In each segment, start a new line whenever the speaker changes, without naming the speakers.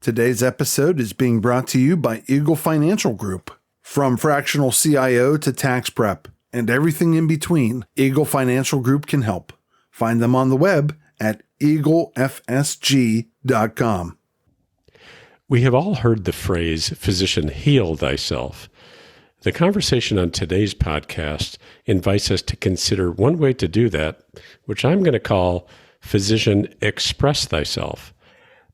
Today's episode is being brought to you by Eagle Financial Group. From fractional CIO to tax prep and everything in between, Eagle Financial Group can help. Find them on the web at eaglefsg.com.
We have all heard the phrase, physician, heal thyself. The conversation on today's podcast invites us to consider one way to do that, which I'm going to call physician, express thyself.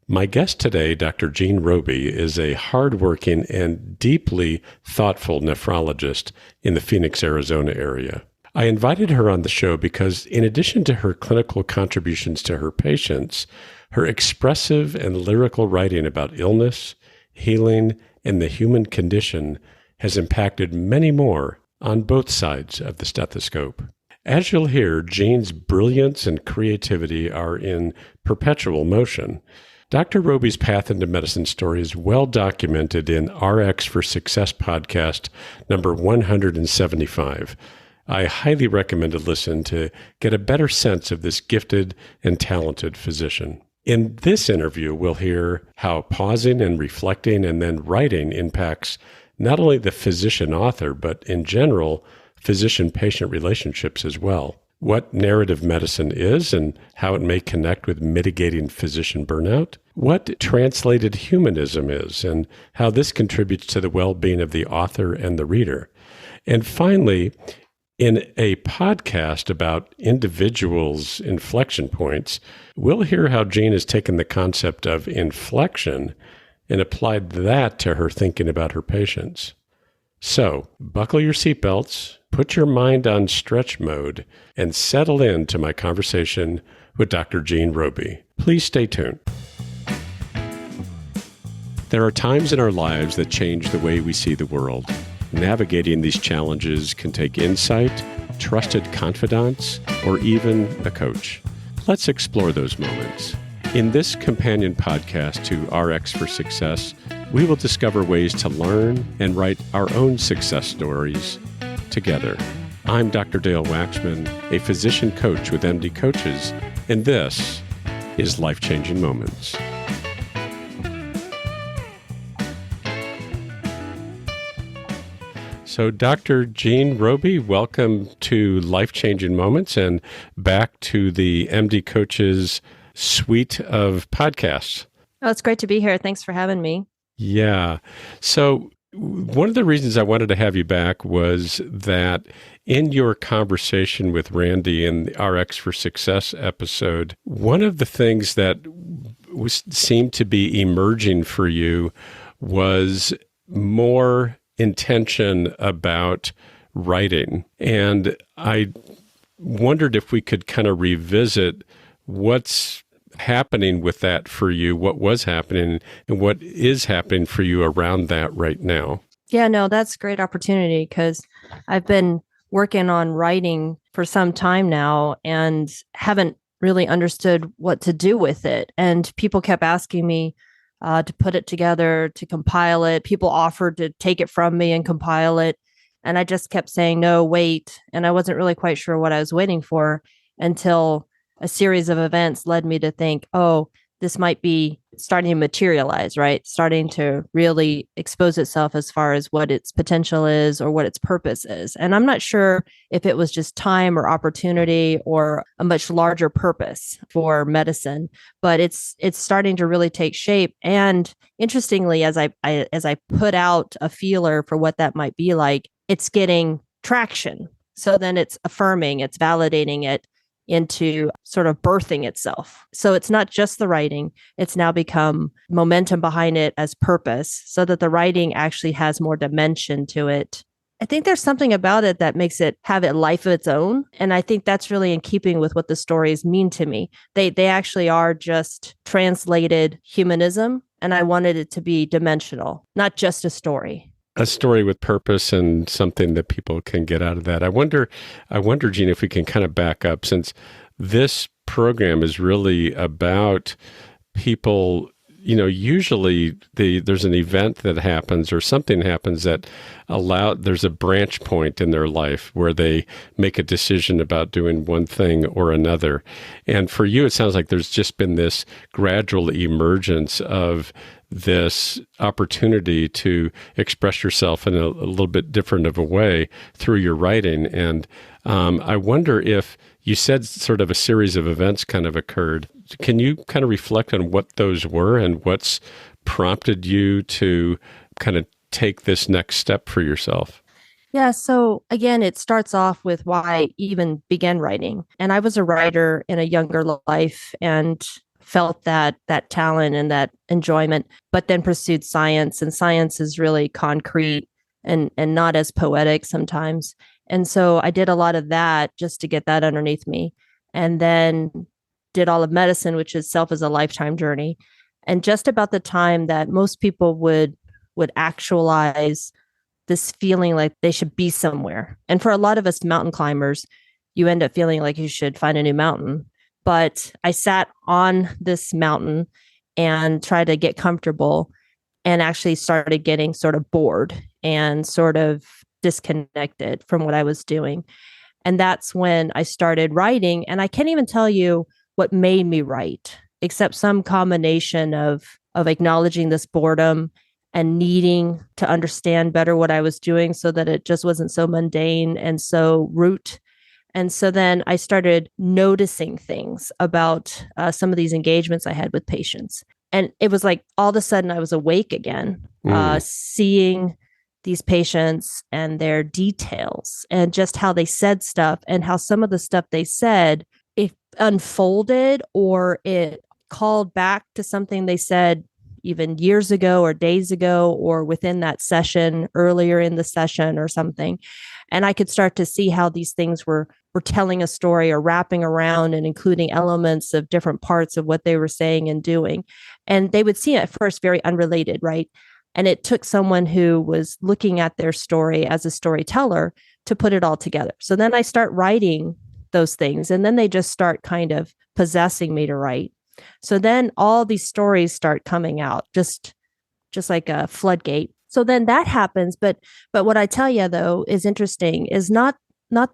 My guest today, Dr. Jean Robey, is a hardworking and deeply thoughtful nephrologist in the Phoenix, Arizona area. I invited her on the show because in addition to her clinical contributions to her patients, her expressive and lyrical writing about illness, healing, and the human condition has impacted many more on both sides of the stethoscope. As you'll hear, Jean's brilliance and creativity are in perpetual motion. Dr. Robey's path into medicine story is well documented in RX for Success podcast number 175. I highly recommend a listen to get a better sense of this gifted and talented physician. In this interview, we'll hear how pausing and reflecting and then writing impacts not only the physician-author, but in general, physician-patient relationships as well. What narrative medicine is and how it may connect with mitigating physician burnout, what translated humanism is and how this contributes to the well-being of the author and the reader. And finally, in a podcast about individuals' inflection points, we'll hear how Jean has taken the concept of inflection and applied that to her thinking about her patients. So, buckle your seatbelts, put your mind on stretch mode, and settle into my conversation with Dr. Jean Robey. Please stay tuned. There are times in our lives that change the way we see the world. Navigating these challenges can take insight, trusted confidants, or even a coach. Let's explore those moments. In this companion podcast to RX for Success, we will discover ways to learn and write our own success stories together. I'm Dr. Dale Waxman, a physician coach with MD Coaches, and this is Life-Changing Moments. So, Dr. Jean Robey, welcome to Life-Changing Moments and back to the MD Coaches suite of podcasts.
Oh, it's great to be here. Thanks for having me.
Yeah. So one of the reasons I wanted to have you back was that in your conversation with Randy in the RX for Success episode, one of the things that seemed to be emerging for you was more intention about writing. And I wondered if we could kind of revisit what's happening with that for you, what was happening, and what is happening for you around that right now.
Yeah, no, that's a great opportunity because I've been working on writing for some time now and haven't really understood what to do with it. And people kept asking me to put it together, to compile it. People offered to take it from me and compile it. And I just kept saying, no, wait. And I wasn't really quite sure what I was waiting for until a series of events led me to think, oh, this might be starting to materialize, right? Starting to really expose itself as far as what its potential is or what its purpose is. And I'm not sure if it was just time or opportunity or a much larger purpose for medicine, but it's starting to really take shape. And interestingly, as I put out a feeler for what that might be like, it's getting traction. So then it's affirming, it's validating it into sort of birthing itself. So it's not just the writing, it's now become momentum behind it as purpose so that the writing actually has more dimension to it. I think there's something about it that makes it have a life of its own. And I think that's really in keeping with what the stories mean to me. They actually are just translated humanism. And I wanted it to be dimensional, not just a story.
A story with purpose and something that people can get out of that. I wonder, Jean, if we can kind of back up, since this program is really about people usually there's an event that happens or something happens that there's a branch point in their life where they make a decision about doing one thing or another. And for you, it sounds like there's just been this gradual emergence of this opportunity to express yourself in a little bit different of a way through your writing. And I wonder if you said sort of a series of events kind of occurred. Can you kind of reflect on what those were and what's prompted you to kind of take this next step for yourself?
Yeah. So again, it starts off with why I even began writing. And I was a writer in a younger life and felt that talent and that enjoyment, but then pursued science. And science is really concrete and not as poetic sometimes. And so I did a lot of that just to get that underneath me. And then did all of medicine, which itself is a lifetime journey. And just about the time that most people would actualize this feeling like they should be somewhere. And for a lot of us mountain climbers, you end up feeling like you should find a new mountain. But I sat on this mountain and tried to get comfortable and actually started getting sort of bored and sort of disconnected from what I was doing. And that's when I started writing. And I can't even tell you what made me write, except some combination of acknowledging this boredom and needing to understand better what I was doing so that it just wasn't so mundane and so rote. And so then I started noticing things about some of these engagements I had with patients. And it was like all of a sudden I was awake again, seeing these patients and their details and just how they said stuff and how some of the stuff they said, it unfolded or it called back to something they said even years ago or days ago or within that session, earlier in the session or something. And I could start to see how these things were telling a story or wrapping around and including elements of different parts of what they were saying and doing. And they would seem at first very unrelated, right? And it took someone who was looking at their story as a storyteller to put it all together. So then I start writing those things, and then they just start kind of possessing me to write. So then all these stories start coming out, just like a floodgate. So then that happens. But what I tell you, though, is interesting is not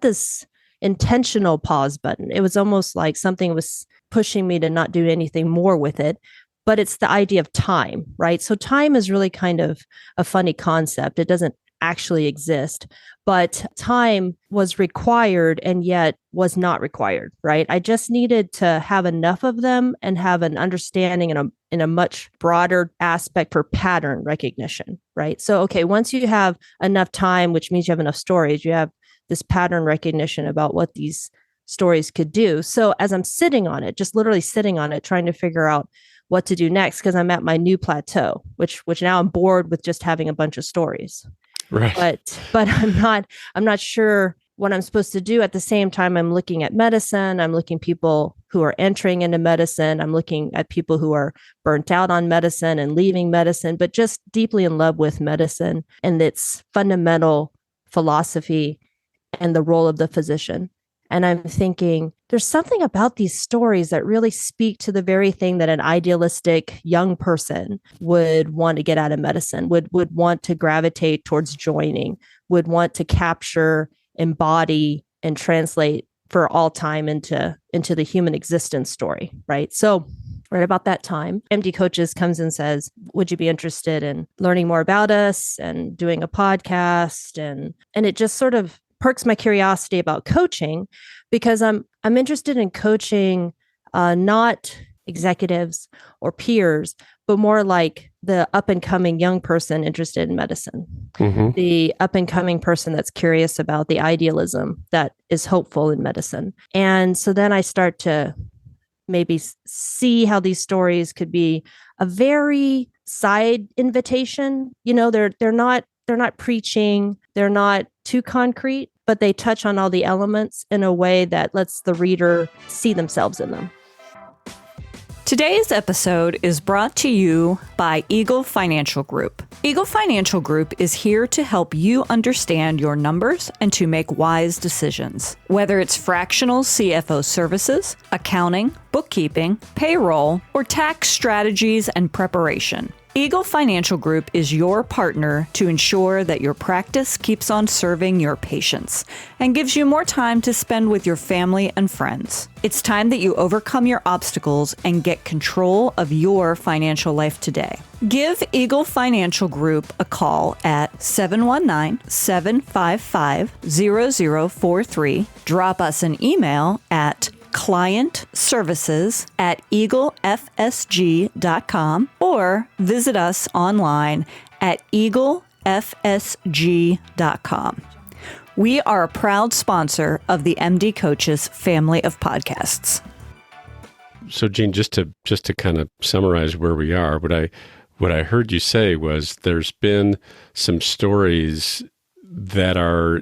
this intentional pause button. It was almost like something was pushing me to not do anything more with it. But it's the idea of time, right? So time is really kind of a funny concept. It doesn't actually exist, but time was required and yet was not required, right? I just needed to have enough of them and have an understanding in a much broader aspect for pattern recognition, right? So, okay, once you have enough time, which means you have enough stories, you have this pattern recognition about what these stories could do. So as I'm sitting on it, just literally sitting on it, trying to figure out what to do next, because I'm at my new plateau, which now I'm bored with just having a bunch of stories.
Right.
But I'm not sure what I'm supposed to do. At the same time, I'm looking at medicine. I'm looking people who are entering into medicine. I'm looking at people who are burnt out on medicine and leaving medicine, but just deeply in love with medicine and its fundamental philosophy and the role of the physician. And I'm thinking, there's something about these stories that really speak to the very thing that an idealistic young person would want to get out of medicine, would want to gravitate towards joining, would want to capture, embody, and translate for all time into the human existence story, right? So right about that time, MD Coaches comes and says, would you be interested in learning more about us and doing a podcast? And it just sort of perks my curiosity about coaching, because I'm interested in coaching not executives or peers, but more like the up and coming young person interested in medicine, the up and coming person that's curious about the idealism that is hopeful in medicine. And so then I start to maybe see how these stories could be a very side invitation. You know, they're not preaching, they're not too concrete, but they touch on all the elements in a way that lets the reader see themselves in them.
Today's episode is brought to you by Eagle Financial Group. Eagle Financial Group is here to help you understand your numbers and to make wise decisions. Whether it's fractional CFO services, accounting, bookkeeping, payroll, or tax strategies and preparation, Eagle Financial Group is your partner to ensure that your practice keeps on serving your patients and gives you more time to spend with your family and friends. It's time that you overcome your obstacles and get control of your financial life today. Give Eagle Financial Group a call at 719-755-0043. Drop us an email at clientservices@eaglefsg.com or visit us online at eaglefsg.com. We are a proud sponsor of the MD Coaches family of podcasts.
So, Gene, just to kind of summarize where we are, what I heard you say was there's been some stories that are,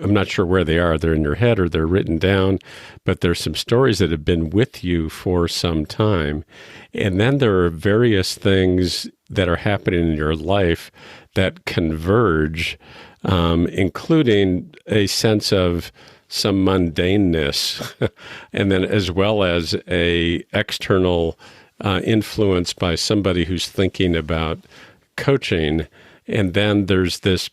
I'm not sure where they are. They're in your head or they're written down, but there's some stories that have been with you for some time. And then there are various things that are happening in your life that converge, including a sense of some mundaneness, and then as well as a external influence by somebody who's thinking about coaching. And then there's this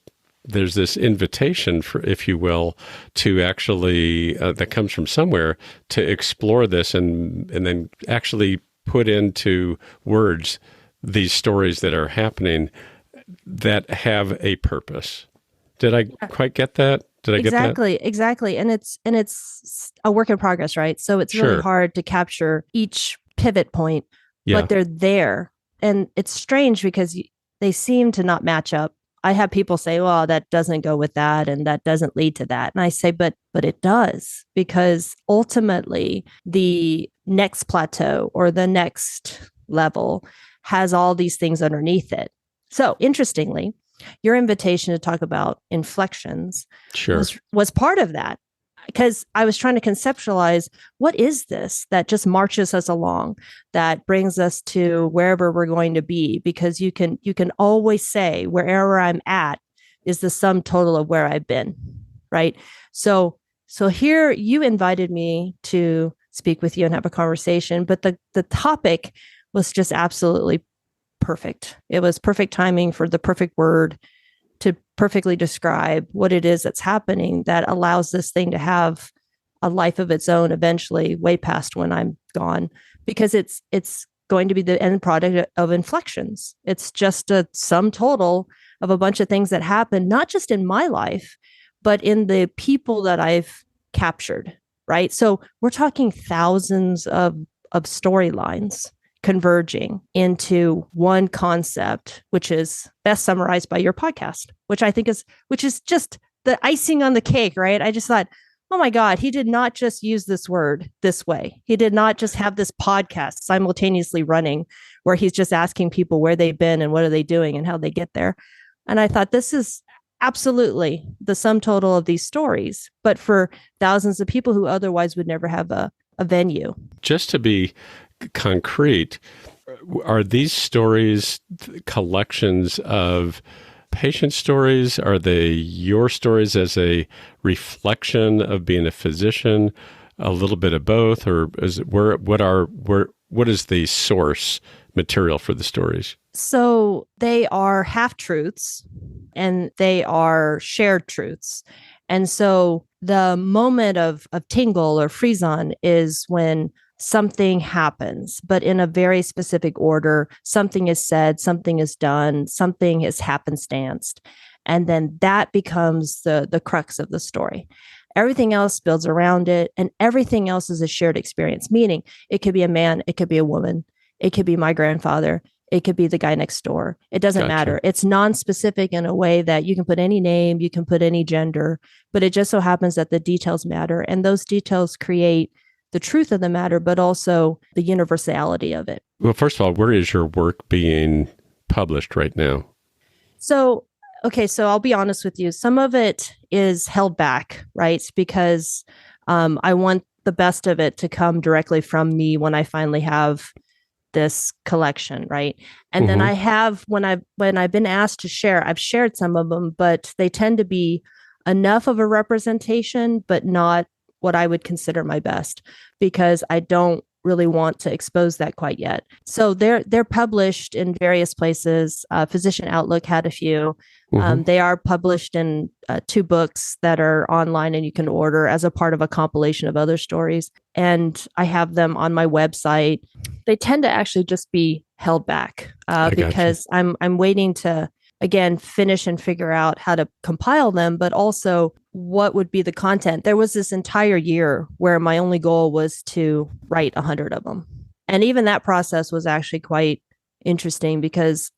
invitation, for, if you will, to actually, that comes from somewhere, to explore this and then actually put into words these stories that are happening that have a purpose. Did I quite get that? Did I get that?
Exactly. And it's a work in progress, right? So it's really hard to capture each pivot point, but they're there. And it's strange because they seem to not match up. I have people say, well, that doesn't go with that and that doesn't lead to that. And I say, but it does, because ultimately the next plateau or the next level has all these things underneath it. So interestingly, your invitation to talk about inflections was part of that, because I was trying to conceptualize, what is this that just marches us along, that brings us to wherever we're going to be? Because you can always say wherever I'm at is the sum total of where I've been, right? So here you invited me to speak with you and have a conversation, but the topic was just absolutely perfect. It was perfect timing for the perfect word to perfectly describe what it is that's happening that allows this thing to have a life of its own eventually, way past when I'm gone, because it's going to be the end product of inflections. It's just a sum total of a bunch of things that happen, not just in my life, but in the people that I've captured, right? So we're talking thousands of storylines converging into one concept, which is best summarized by your podcast, which is just the icing on the cake, right? I just thought, oh my God, he did not just use this word this way. He did not just have this podcast simultaneously running where he's just asking people where they've been and what are they doing and how they get there. And I thought, this is absolutely the sum total of these stories, but for thousands of people who otherwise would never have a venue.
Just to be concrete, are these stories collections of patient stories? Are they your stories as a reflection of being a physician? A little bit of both, or is it what is the source material for the stories?
So they are half truths and they are shared truths. And so the moment of tingle or freeze on is when something happens, but in a very specific order. Something is said, something is done, something is happenstanced. And then that becomes the crux of the story. Everything else builds around it, and everything else is a shared experience, meaning it could be a man, it could be a woman, it could be my grandfather, it could be the guy next door. It doesn't matter. It's non-specific in a way that you can put any name, you can put any gender, but it just so happens that the details matter. And those details create the truth of the matter, but also the universality of it.
Well, first of all, where is your work being published right now?
So I'll be honest with you. Some of it is held back, right? Because I want the best of it to come directly from me when I finally have this collection, right? And then I have, when I've been asked to share, I've shared some of them, but they tend to be enough of a representation, but not what I would consider my best, because I don't really want to expose that quite yet. So they're published in various places. Physician Outlook had a few. They are published in 2 books that are online and you can order as a part of a compilation of other stories. And I have them on my website. They tend to actually just be held back because I'm waiting to, again, finish and figure out how to compile them, but also what would be the content. There was this entire year where my only goal was to write 100 of them. And even that process was actually quite interesting because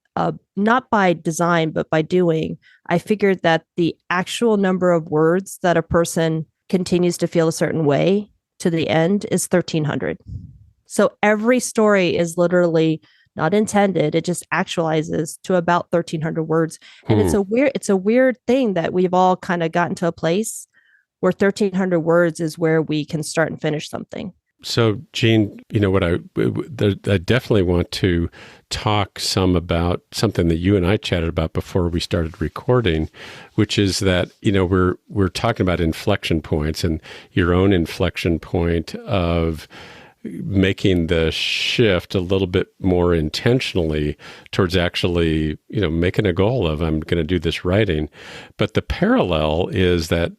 not by design, but by doing, I figured that the actual number of words that a person continues to feel a certain way to the end is 1,300. So every story is literally not intended. It just actualizes to about 1,300 words. And it's a weird thing that we've all kind of gotten to a place where 1,300 words is where we can start and finish something.
So, Jean, what I definitely want to talk some about something that you and I chatted about before we started recording, which is that, we're talking about inflection points and your own inflection point of making the shift a little bit more intentionally towards actually, making a goal of, I'm going to do this writing. But the parallel is that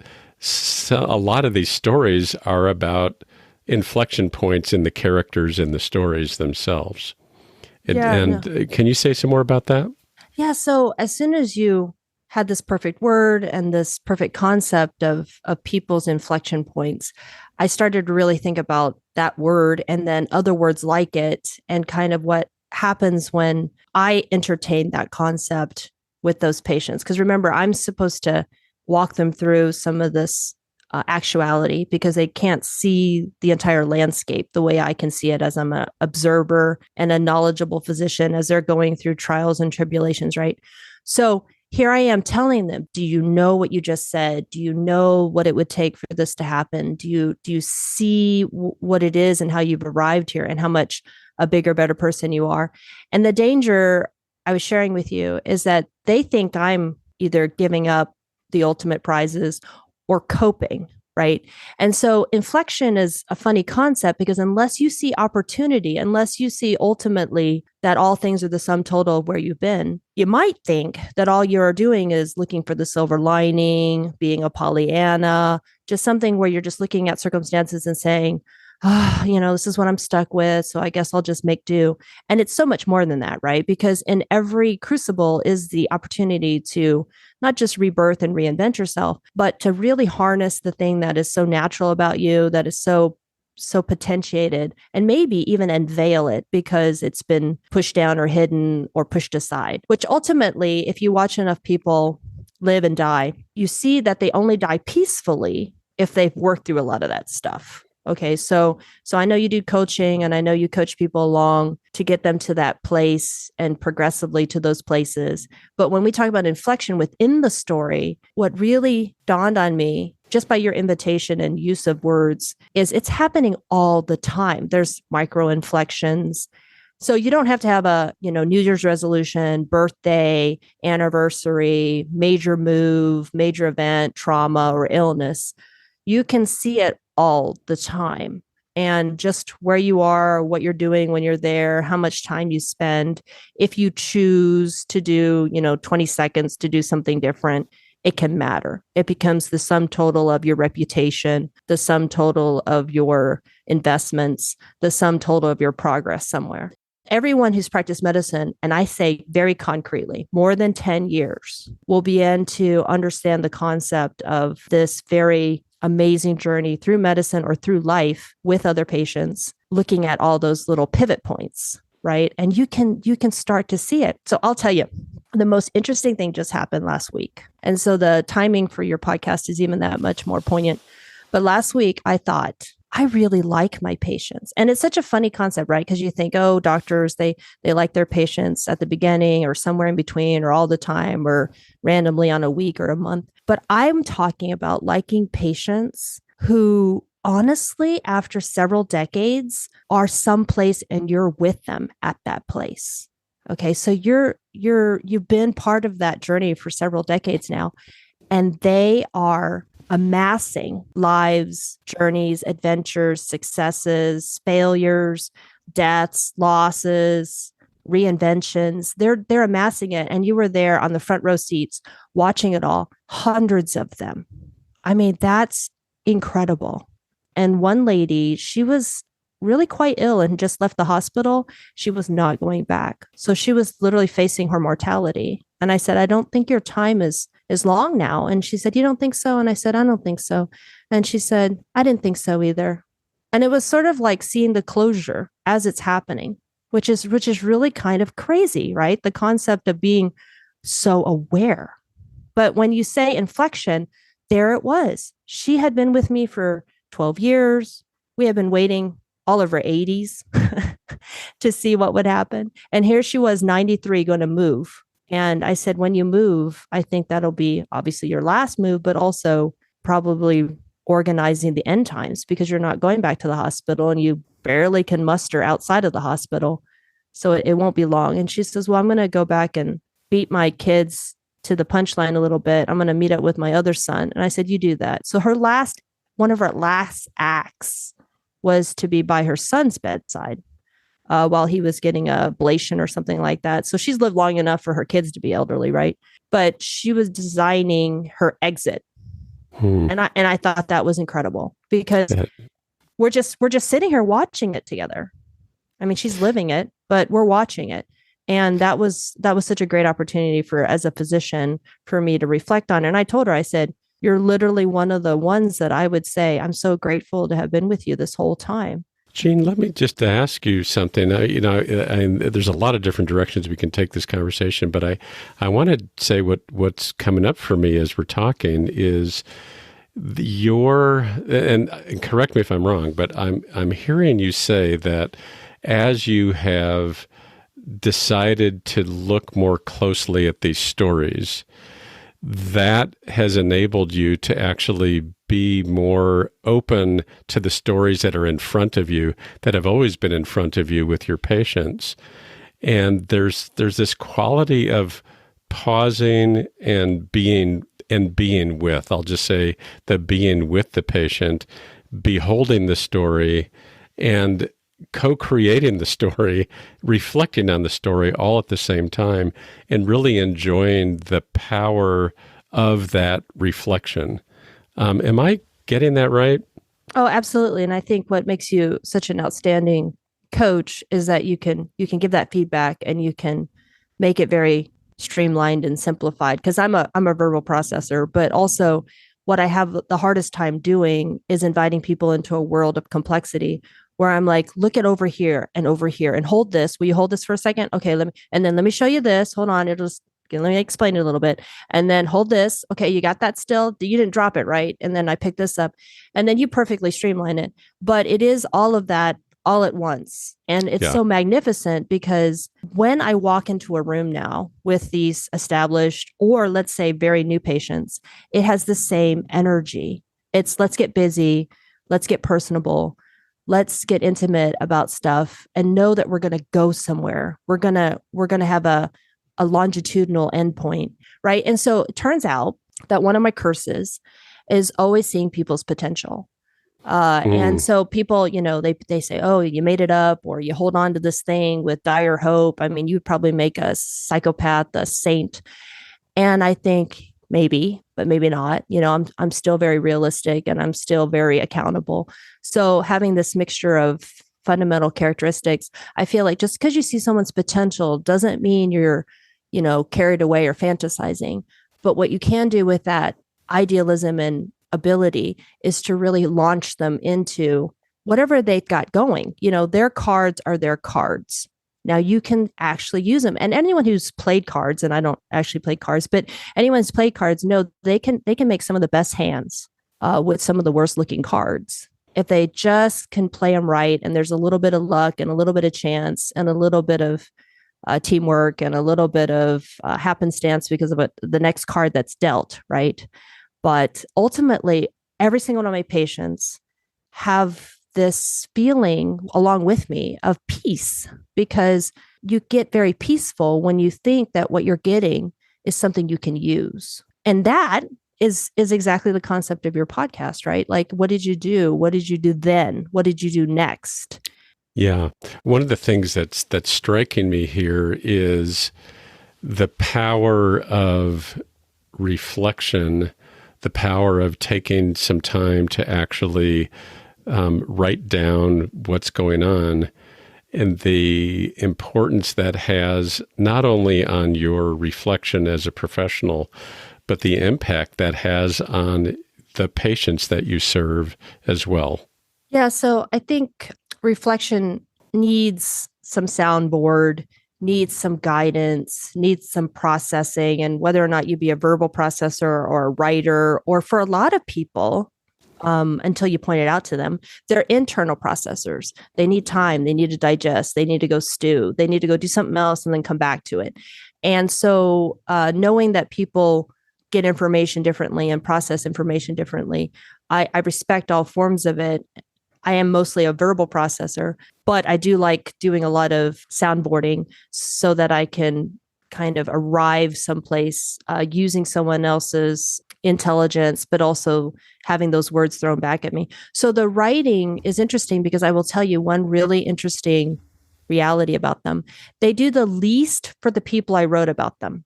a lot of these stories are about inflection points in the characters in the stories themselves. Can you say some more about that?
Yeah. So as soon as you had this perfect word and this perfect concept of people's inflection points, I started to really think about that word and then other words like it and kind of what happens when I entertain that concept with those patients. Because remember, I'm supposed to walk them through some of this actuality because they can't see the entire landscape the way I can see it as I'm an observer and a knowledgeable physician as they're going through trials and tribulations, right? So here I am telling them, do you know what you just said? Do you know what it would take for this to happen? Do you see what it is and how you've arrived here and how much a bigger, better person you are? And the danger I was sharing with you is that they think I'm either giving up the ultimate prizes or coping, right? And so inflection is a funny concept because unless you see opportunity, unless you see ultimately that all things are the sum total of where you've been, you might think that all you're doing is looking for the silver lining, being a Pollyanna, just something where you're just looking at circumstances and saying, this is what I'm stuck with. So I guess I'll just make do. And it's so much more than that, right? Because in every crucible is the opportunity to not just rebirth and reinvent yourself, but to really harness the thing that is so natural about you, that is so potentiated, and maybe even unveil it because it's been pushed down or hidden or pushed aside, which ultimately, if you watch enough people live and die, you see that they only die peacefully if they've worked through a lot of that stuff. Okay, so I know you do coaching and I know you coach people along to get them to that place and progressively to those places. But when we talk about inflection within the story, what really dawned on me just by your invitation and use of words is it's happening all the time. There's micro inflections. So you don't have to have a, New Year's resolution, birthday, anniversary, major move, major event, trauma, or illness. You can see it all the time. And just where you are, what you're doing when you're there, how much time you spend. If you choose to do, 20 seconds to do something different, it can matter. It becomes the sum total of your reputation, the sum total of your investments, the sum total of your progress somewhere. Everyone who's practiced medicine, and I say very concretely, more than 10 years, will begin to understand the concept of this very amazing journey through medicine or through life with other patients, looking at all those little pivot points, right? And you can start to see it. So I'll tell you, the most interesting thing just happened last week. And so the timing for your podcast is even that much more poignant. But last week I thought, I really like my patients. And it's such a funny concept, right? Because you think, oh, doctors, they like their patients at the beginning or somewhere in between or all the time or randomly on a week or a month. But I'm talking about liking patients who honestly, after several decades, are someplace and you're with them at that place. Okay. So you've been part of that journey for several decades now, and they are amassing lives, journeys, adventures, successes, failures, deaths, losses, reinventions. They're amassing it. And you were there on the front row seats watching it all, hundreds of them. I mean, that's incredible. And one lady, she was really quite ill and just left the hospital. She was not going back. So she was literally facing her mortality. And I said, I don't think your time is long now. And she said, you don't think so? And I said, I don't think so. And she said, I didn't think so either. And it was sort of like seeing the closure as it's happening, which is really kind of crazy, right? The concept of being so aware. But when you say inflection, there it was. She had been with me for 12 years. We had been waiting all of her 80s to see what would happen. And here she was, 93, going to move. And I said, when you move, I think that'll be obviously your last move, but also probably organizing the end times, because you're not going back to the hospital and you barely can muster outside of the hospital. So it won't be long. And she says, well, I'm going to go back and beat my kids to the punchline a little bit. I'm going to meet up with my other son. And I said, you do that. So one of her last acts was to be by her son's bedside while he was getting a ablation or something like that. So she's lived long enough for her kids to be elderly, right? But she was designing her exit. And I thought that was incredible, because we're just sitting here watching it together. I mean, she's living it, but we're watching it. And that was such a great opportunity as a physician for me to reflect on. And I told her, I said, you're literally one of the ones that I would say, I'm so grateful to have been with you this whole time.
Jean, let me just ask you something. There's a lot of different directions we can take this conversation, but I want to say what's coming up for me as we're talking is and correct me if I'm wrong, but I'm hearing you say that as you have decided to look more closely at these stories, that has enabled you to actually be more open to the stories that are in front of you, that have always been in front of you with your patients. And there's this quality of pausing and being with, I'll just say, the being with the patient, beholding the story, and co-creating the story, reflecting on the story all at the same time, and really enjoying the power of that reflection. Am I getting that right?
Oh, absolutely. And I think what makes you such an outstanding coach is that you can give that feedback and you can make it very streamlined and simplified. Because I'm a verbal processor, but also what I have the hardest time doing is inviting people into a world of complexity, where I'm like, look at over here and hold this. Will you hold this for a second? Okay, let me show you this. Hold on. Let me explain it a little bit. And then hold this. Okay, you got that still? You didn't drop it, right? And then I pick this up, and then you perfectly streamline it. But it is all of that all at once. And it's so magnificent, because when I walk into a room now with these established, or let's say very new patients, it has the same energy. It's let's get busy, let's get personable, let's get intimate about stuff, and know that we're going to go somewhere. We're going to have a longitudinal endpoint, right? And so it turns out that one of my curses is always seeing people's potential. And so people, they say, oh, you made it up, or you hold on to this thing with dire hope. I mean, you'd probably make a psychopath a saint. And I think maybe, but maybe not. I'm still very realistic, and I'm still very accountable. So having this mixture of fundamental characteristics, I feel like just because you see someone's potential doesn't mean you're, carried away or fantasizing. But what you can do with that idealism and ability is to really launch them into whatever they've got going. Their cards are their cards. Now you can actually use them. And anyone who's played cards, and I don't actually play cards, but anyone who's played cards know they can make some of the best hands with some of the worst looking cards. If they just can play them right, and there's a little bit of luck and a little bit of chance and a little bit of teamwork and a little bit of happenstance because of the next card that's dealt, right? But ultimately, every single one of my patients have this feeling along with me of peace, because you get very peaceful when you think that what you're getting is something you can use. And that is exactly the concept of your podcast, right? Like, what did you do? What did you do then? What did you do next?
Yeah. One of the things that's striking me here is the power of reflection, the power of taking some time to actually write down what's going on, and the importance that has not only on your reflection as a professional, but the impact that has on the patients that you serve as well.
Yeah, so I think reflection needs some soundboard, needs some guidance, needs some processing, and whether or not you be a verbal processor or a writer, or for a lot of people, until you point it out to them, they're internal processors. They need time, they need to digest, they need to go stew, they need to go do something else and then come back to it. And so knowing that people get information differently and process information differently, I respect all forms of it. I am mostly a verbal processor, but I do like doing a lot of soundboarding so that I can kind of arrive someplace using someone else's intelligence, but also having those words thrown back at me. So the writing is interesting because I will tell you one really interesting reality about them. They do the least for the people I wrote about them.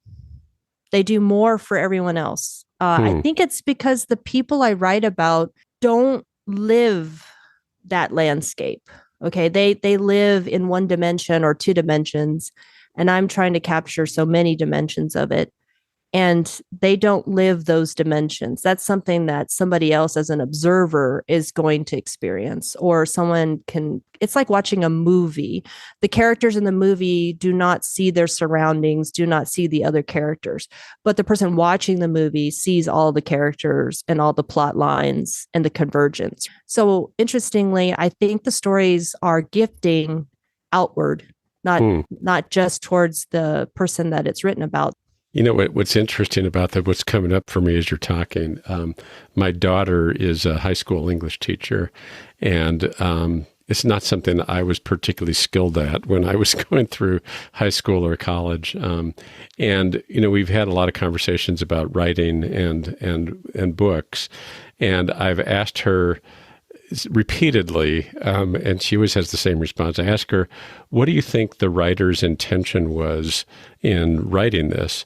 They do more for everyone else. I think it's because the people I write about don't live that landscape. Okay. They live in one dimension or two dimensions, and I'm trying to capture so many dimensions of it. And they don't live those dimensions. That's something that somebody else as an observer is going to experience, or someone can. It's like watching a movie. The characters in the movie do not see their surroundings, do not see the other characters, but the person watching the movie sees all the characters and all the plot lines and the convergence. So interestingly, I think the stories are gifting outward, not just towards the person that it's written about.
You know, what's interesting about that, what's coming up for me as you're talking, my daughter is a high school English teacher, and it's not something I was particularly skilled at when I was going through high school or college. And, you know, we've had a lot of conversations about writing and books, and I've asked her repeatedly, and she always has the same response. I ask her, what do you think the writer's intention was in writing this?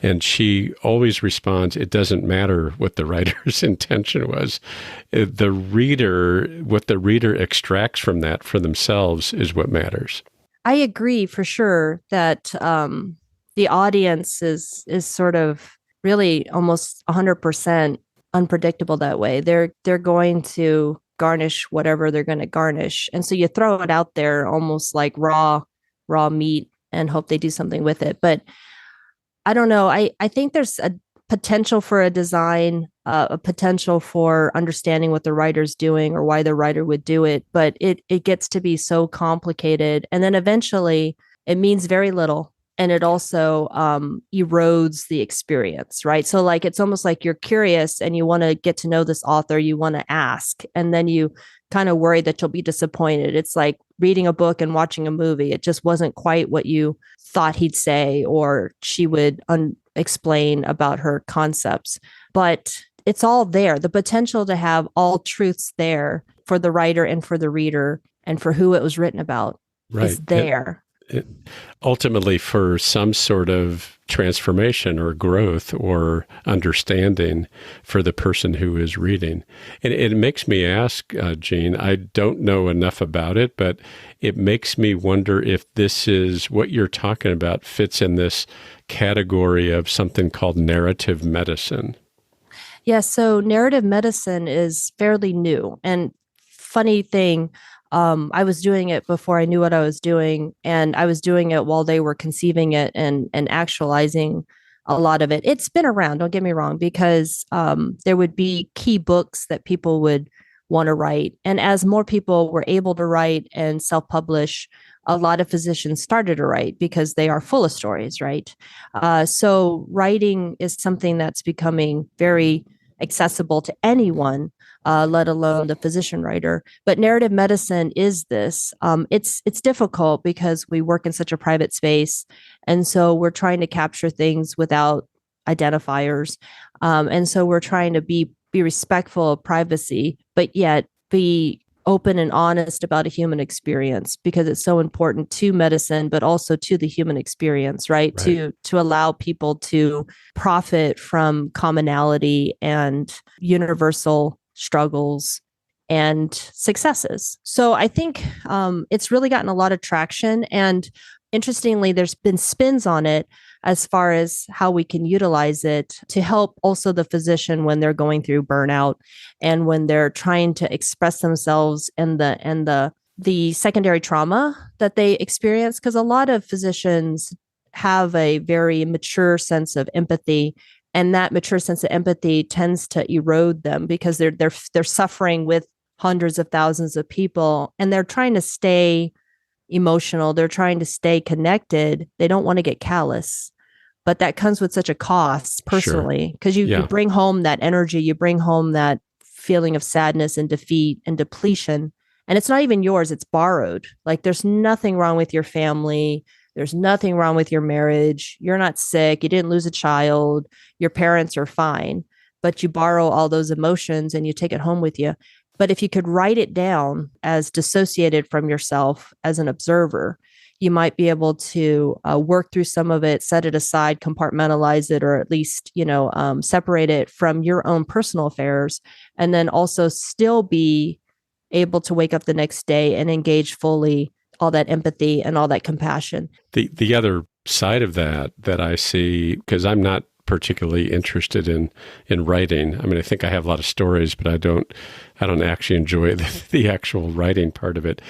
And she always responds, it doesn't matter what the writer's intention was. What the reader extracts from that for themselves is what matters.
I agree for sure that the audience is sort of really almost 100% unpredictable that way. They're going to garnish whatever they're going to garnish. And so you throw it out there almost like raw meat and hope they do something with it. But I don't know. I think there's a potential for a design, a potential for understanding what the writer's doing or why the writer would do it. But it gets to be so complicated. And then eventually it means very little. And it also erodes the experience, right? So like, it's almost like you're curious and you want to get to know this author, you want to ask, and then you kind of worry that you'll be disappointed. It's like reading a book and watching a movie. It just wasn't quite what you thought he'd say or she would explain about her concepts. But it's all there. The potential to have all truths there for the writer and for the reader and for who it was written about is there.
Ultimately, for some sort of transformation or growth or understanding for the person who is reading. And it makes me ask, Jean, I don't know enough about it, but it makes me wonder if this is what you're talking about fits in this category of something called narrative medicine.
Yeah, so narrative medicine is fairly new. And funny thing, I was doing it before I knew what I was doing, and I was doing it while they were conceiving it and actualizing a lot of it. It's been around, don't get me wrong, because there would be key books that people would want to write. And as more people were able to write and self-publish, a lot of physicians started to write because they are full of stories, right? So writing is something that's becoming very accessible to anyone, let alone the physician writer. But narrative medicine is this. It's difficult because we work in such a private space. And so we're trying to capture things without identifiers. And so we're trying to be respectful of privacy, but yet be open and honest about a human experience, because it's so important to medicine, but also to the human experience, right? To allow people to profit from commonality and universal struggles and successes. So I think it's really gotten a lot of traction. And interestingly, there's been spins on it as far as how we can utilize it to help also the physician when they're going through burnout and when they're trying to express themselves and the secondary trauma that they experience. Because a lot of physicians have a very mature sense of empathy, and that mature sense of empathy tends to erode them because they're suffering with hundreds of thousands of people, and they're trying to stay emotional. They're trying to stay connected. They don't want to get callous, but that comes with such a cost personally, because you bring home that energy, you bring home that feeling of sadness and defeat and depletion. And it's not even yours, it's borrowed. Like there's nothing wrong with your family. There's nothing wrong with your marriage. You're not sick. You didn't lose a child. Your parents are fine, but you borrow all those emotions and you take it home with you. But if you could write it down as dissociated from yourself as an observer, you might be able to work through some of it, set it aside, compartmentalize it, or at least, separate it from your own personal affairs, and then also still be able to wake up the next day and engage fully all that empathy and all that compassion.
The other side of that I see, because I'm not particularly interested in writing. I mean, I think I have a lot of stories, but I don't actually enjoy the actual writing part of it.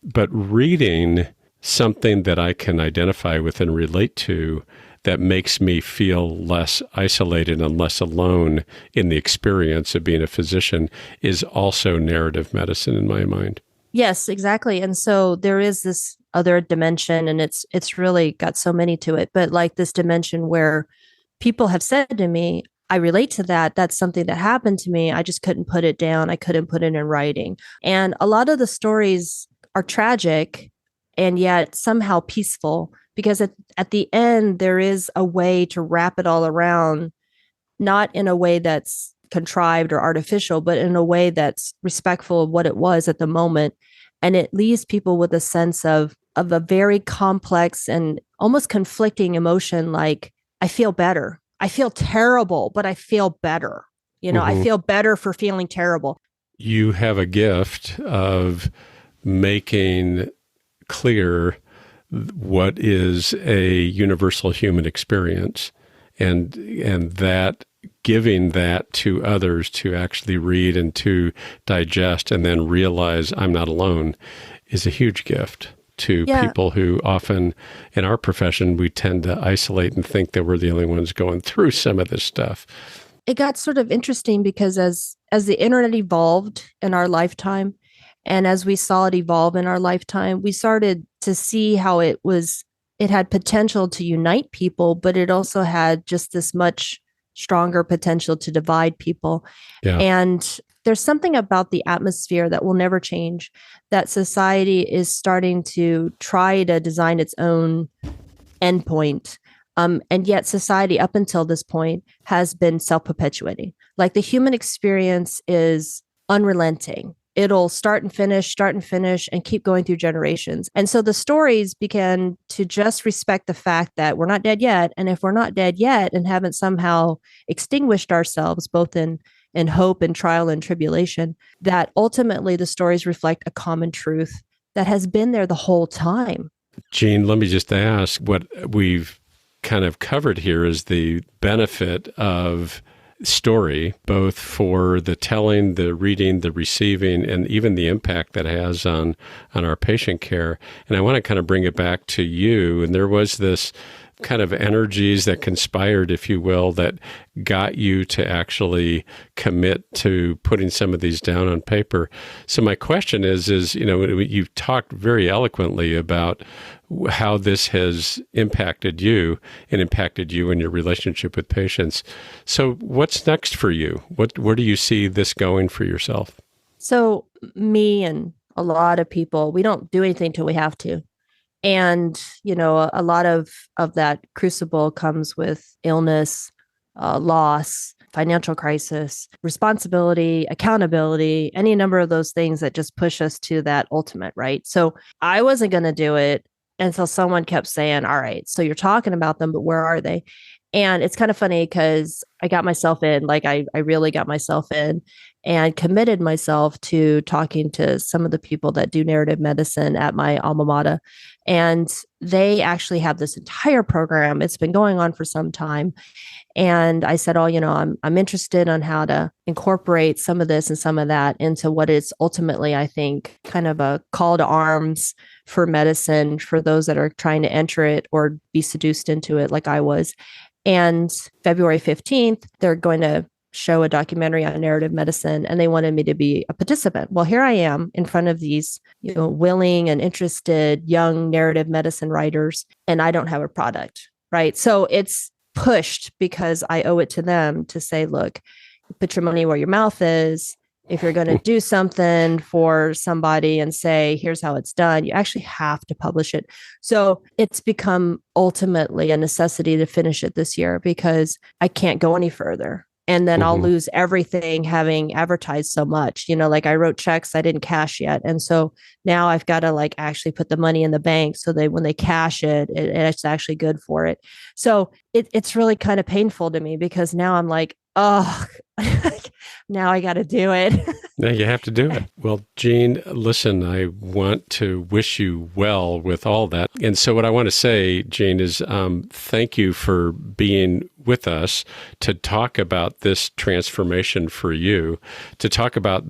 But reading something that I can identify with and relate to that makes me feel less isolated and less alone in the experience of being a physician is also narrative medicine in my mind.
Yes, exactly. And so there is this other dimension, and it's really got so many to it, but like this dimension where people have said to me, I relate to that. That's something that happened to me. I just couldn't put it down. I couldn't put it in writing. And a lot of the stories are tragic and yet somehow peaceful, because at the end, there is a way to wrap it all around, not in a way that's contrived or artificial, but in a way that's respectful of what it was at the moment. And it leaves people with a sense of a very complex and almost conflicting emotion, like, I feel better. I feel terrible, but I feel better. I feel better for feeling terrible.
You have a gift of making clear what is a universal human experience, and that giving that to others to actually read and to digest and then realize I'm not alone is a huge gift to people who often in our profession, we tend to isolate and think that we're the only ones going through some of this stuff.
It got sort of interesting because as the internet evolved in our lifetime, and as we saw it evolve in our lifetime, we started to see how it had potential to unite people, but it also had just this much stronger potential to divide people. Yeah. And there's something about the atmosphere that will never change, that society is starting to try to design its own endpoint. And yet society up until this point has been self-perpetuating. Like the human experience is unrelenting. It'll start and finish and keep going through generations. And so the stories began to just respect the fact that we're not dead yet. And if we're not dead yet and haven't somehow extinguished ourselves, both in hope and trial and tribulation, that ultimately the stories reflect a common truth that has been there the whole time.
Jean, let me just ask, what we've kind of covered here is the benefit of story, both for the telling, the reading, the receiving, and even the impact that has on our patient care. And I want to kind of bring it back to you. And there was this kind of energies that conspired, if you will, that got you to actually commit to putting some of these down on paper. So my question is, you've talked very eloquently about how this has impacted you in your relationship with patients. So what's next for you? Where do you see this going for yourself?
So me and a lot of people, we don't do anything till we have to. And, a lot of that crucible comes with illness, loss, financial crisis, responsibility, accountability, any number of those things that just push us to that ultimate, right? So I wasn't going to do it until someone kept saying, all right, so you're talking about them, but where are they? And it's kind of funny because I got myself in, like I really got myself in and committed myself to talking to some of the people that do narrative medicine at my alma mater. And they actually have this entire program. It's been going on for some time. And I said, oh, I'm interested on how to incorporate some of this and some of that into what is ultimately, I think, kind of a call to arms for medicine for those that are trying to enter it or be seduced into it like I was. And February 15th, they're going to show a documentary on narrative medicine, and they wanted me to be a participant. Well, here I am in front of these, willing and interested young narrative medicine writers, and I don't have a product, right? So it's pushed because I owe it to them to say, look, put your money where your mouth is. If you're going to do something for somebody and say, here's how it's done, you actually have to publish it. So it's become ultimately a necessity to finish it this year because I can't go any further. And then I'll lose everything having advertised so much, like I wrote checks I didn't cash yet. And so now I've got to actually put the money in the bank so that when they cash it, it's actually good for it. So it's really kind of painful to me because now I'm like, oh, now I got to do it.
Now you have to do it. Well, Jean, listen, I want to wish you well with all that. And so what I want to say, Jean, is thank you for being with us to talk about this transformation for you, to talk about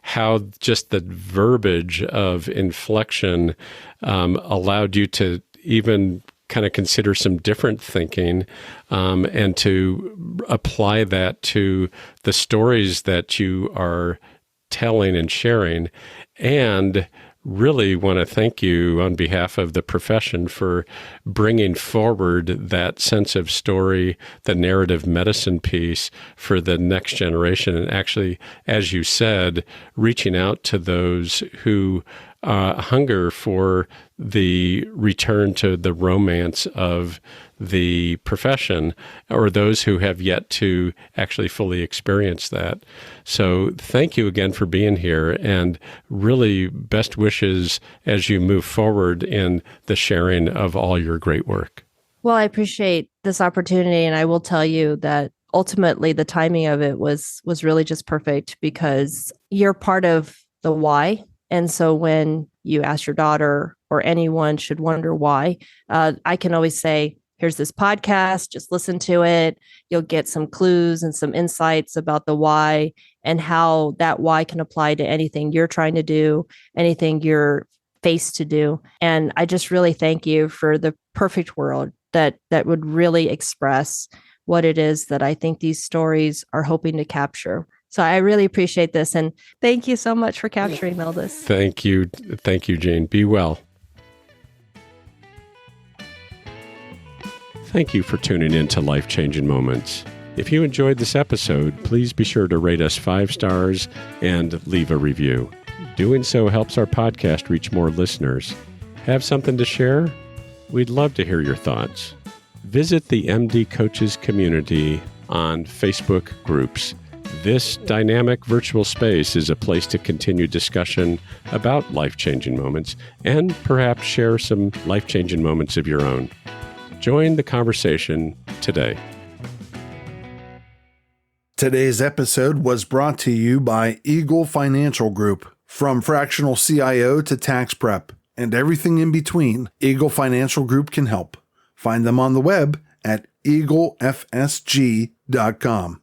how just the verbiage of inflection allowed you to even kind of consider some different thinking and to apply that to the stories that you are telling and sharing. And really want to thank you on behalf of the profession for bringing forward that sense of story, the narrative medicine piece for the next generation. And actually, as you said, reaching out to those who hunger for the return to the romance of the profession, or those who have yet to actually fully experience that. So thank you again for being here, and really best wishes as you move forward in the sharing of all your great work.
Well, I appreciate this opportunity, and I will tell you that ultimately the timing of it was really just perfect because you're part of the why. And so when you ask your daughter or anyone should wonder why, I can always say, here's this podcast, just listen to it. You'll get some clues and some insights about the why and how that why can apply to anything you're trying to do, anything you're faced to do. And I just really thank you for the perfect world that would really express what it is that I think these stories are hoping to capture. So I really appreciate this. And thank you so much for capturing all this.
Thank you. Thank you, Jean. Be well. Thank you for tuning in to Life Changing Moments. If you enjoyed this episode, please be sure to rate us 5 stars and leave a review. Doing so helps our podcast reach more listeners. Have something to share? We'd love to hear your thoughts. Visit the MD Coaches community on Facebook groups. This dynamic virtual space is a place to continue discussion about life-changing moments and perhaps share some life-changing moments of your own. Join the conversation today.
Today's episode was brought to you by Eagle Financial Group. From fractional CIO to tax prep and everything in between, Eagle Financial Group can help. Find them on the web at eaglefsg.com.